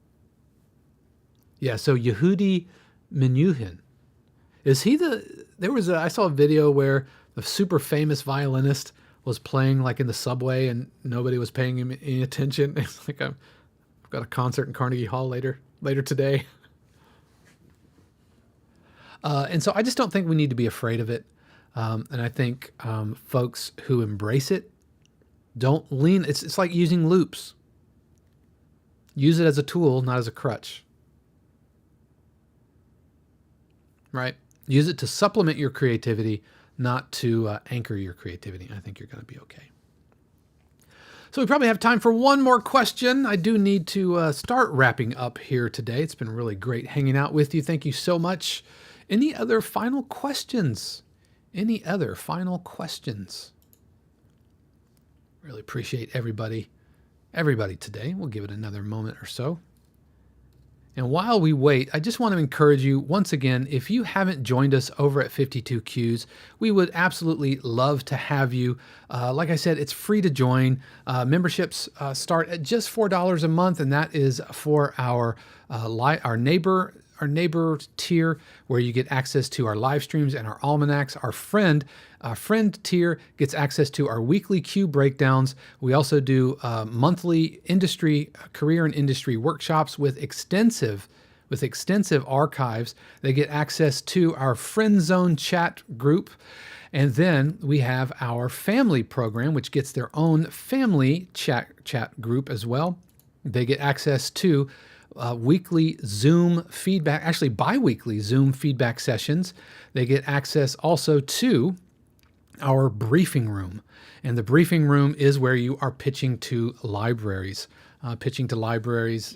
Yeah, so Yehudi Menuhin Is he I saw a video where a super famous violinist was playing like in the subway and nobody was paying him any attention. It's like I've got a concert in Carnegie Hall later today. And so I just don't think we need to be afraid of it. And I think folks who embrace it don't lean. It's like using loops. Use it as a tool, not as a crutch. Right? Use it to supplement your creativity, not to anchor your creativity. I think you're going to be okay. So we probably have time for one more question. I do need to start wrapping up here today. It's been really great hanging out with you. Thank you so much. Any other final questions? Any other final questions? Really appreciate everybody today. We'll give it another moment or so. And while we wait, I just want to encourage you once again, if you haven't joined us over at 52Qs, we would absolutely love to have you. Like I said, it's free to join. Memberships start at just $4 a month, and that is for our neighbor tier, where you get access to our live streams and our almanacs. Our friend tier gets access to our weekly Q breakdowns. We also do monthly career and industry workshops with extensive archives. They get access to our friend zone chat group. And then we have our family program, which gets their own family chat group as well. They get access to weekly Zoom feedback, actually bi-weekly Zoom feedback sessions. They get access also to our briefing room. And the briefing room is where you are pitching to libraries.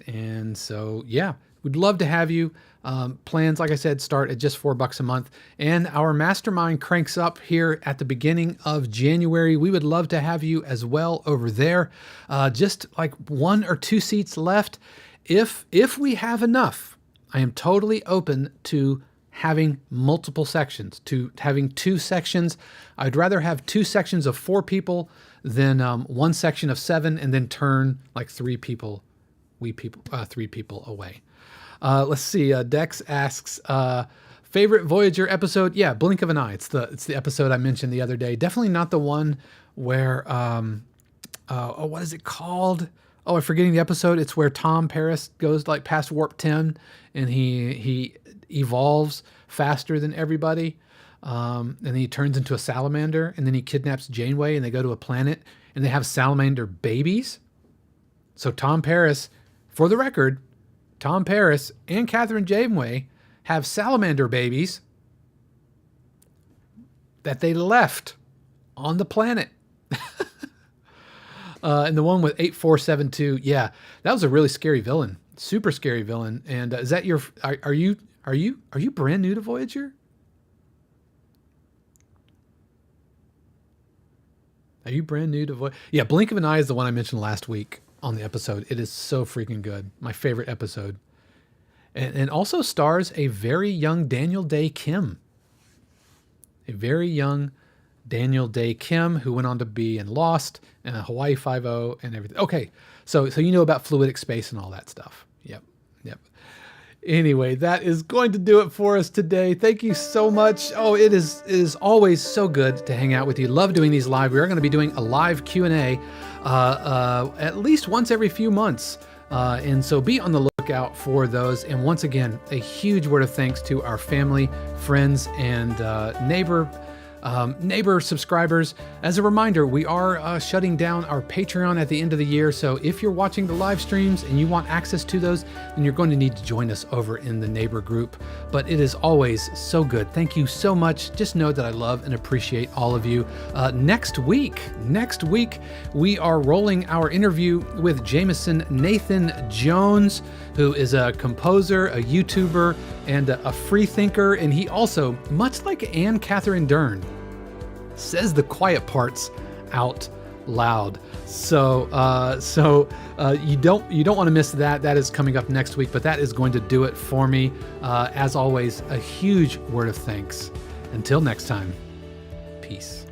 And so, yeah, we'd love to have you. Plans, like I said, start at just $4 a month. And our mastermind cranks up here at the beginning of January. We would love to have you as well over there. Just like 1 or 2 seats left. If we have enough, I am totally open to having multiple sections, to having 2 sections. I'd rather have 2 sections of 4 people than 1 section of 7 and then turn like 3 people away. Let's see. Dex asks, favorite Voyager episode? Yeah, Blink of an Eye. It's the episode I mentioned the other day. Definitely not the one where what is it called? Oh, I'm forgetting the episode. It's where Tom Paris goes like past warp 10 and he evolves faster than everybody. And then he turns into a salamander, and then he kidnaps Janeway and they go to a planet and they have salamander babies. So Tom Paris, for the record, Tom Paris and Catherine Janeway have salamander babies that they left on the planet. And the one with 8472, yeah, that was a really scary villain, super scary villain. And is that are you brand new to Voyager? Are you brand new to Voyager? Yeah, Blink of an Eye is the one I mentioned last week on the episode. It is so freaking good. My favorite episode. And also stars a very young Daniel Day Kim. A very young Daniel Day Kim, who went on to be in Lost and Hawaii Five-0 and everything. Okay, so you know about fluidic space and all that stuff. Yep. Anyway, that is going to do it for us today. Thank you so much. Oh, it is always so good to hang out with you. Love doing these live. We are going to be doing a live Q&A at least once every few months. And so be on the lookout for those. And once again, a huge word of thanks to our family, friends, and neighbor subscribers. As a reminder, we are shutting down our Patreon at the end of the year. So if you're watching the live streams and you want access to those, then you're going to need to join us over in the neighbor group. But it is always so good. Thank you so much. Just know that I love and appreciate all of you. Next week, we are rolling our interview with Jameson Nathan Jones, who is a composer, a YouTuber, and a free thinker. And he also, much like Anne Catherine Dern, says the quiet parts out loud. So you don't want to miss that. That is coming up next week, but that is going to do it for me. As always, a huge word of thanks. Until next time, peace.